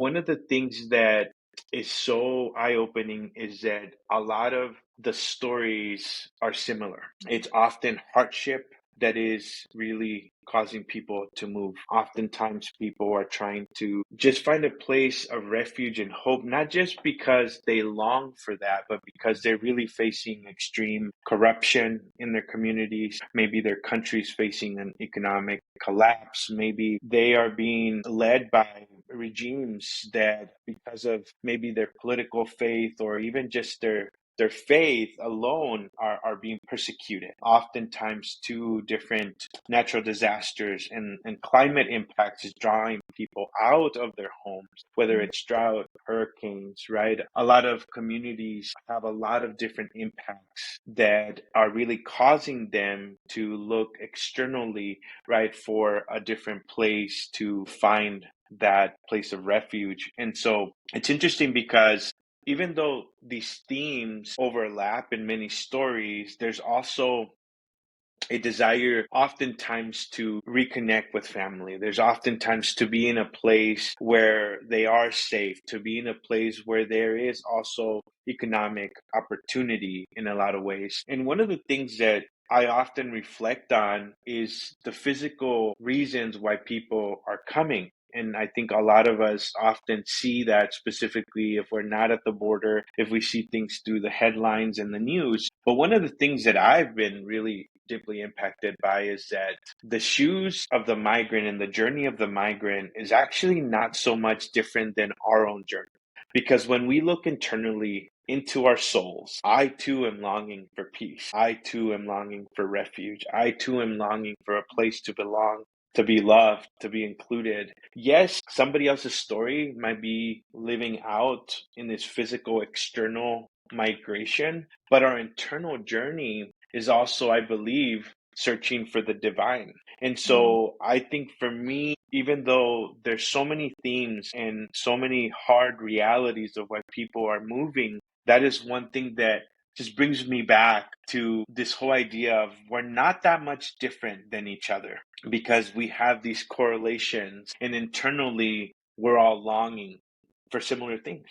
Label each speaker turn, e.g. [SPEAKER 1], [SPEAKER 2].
[SPEAKER 1] One of the things that is so eye-opening is that a lot of the stories are similar. It's often hardship that is really causing people to move. Oftentimes, people are trying to just find a place of refuge and hope, not just because they long for that, but because they're really facing extreme corruption in their communities. Maybe their country's facing an economic collapse. Maybe they are being led by regimes that, because of maybe their political faith or even just their faith alone, are being persecuted. Oftentimes, two different natural disasters and climate impacts is drawing people out of their homes, whether it's drought, hurricanes, right? A lot of communities have a lot of different impacts that are really causing them to look externally, right, for a different place to find that place of refuge. And so it's interesting because even though these themes overlap in many stories, there's also a desire oftentimes to reconnect with family. There's oftentimes to be in a place where they are safe, to be in a place where there is also economic opportunity in a lot of ways. And one of the things that I often reflect on is the physical reasons why people are coming. And I think a lot of us often see that, specifically if we're not at the border, if we see things through the headlines and the news. But one of the things that I've been really deeply impacted by is that the shoes of the migrant and the journey of the migrant is actually not so much different than our own journey. Because when we look internally into our souls, I too am longing for peace. I too am longing for refuge. I too am longing for a place to belong, to be loved, to be included. Yes, somebody else's story might be living out in this physical external migration, but our internal journey is also, I believe, searching for the divine. And
[SPEAKER 2] Mm,
[SPEAKER 1] so I think for me, even though there's so many themes and so many hard realities of why people are moving, that is one thing that just brings me back to this whole idea of we're not that much different than each other, because we have these correlations and internally we're all longing for similar things.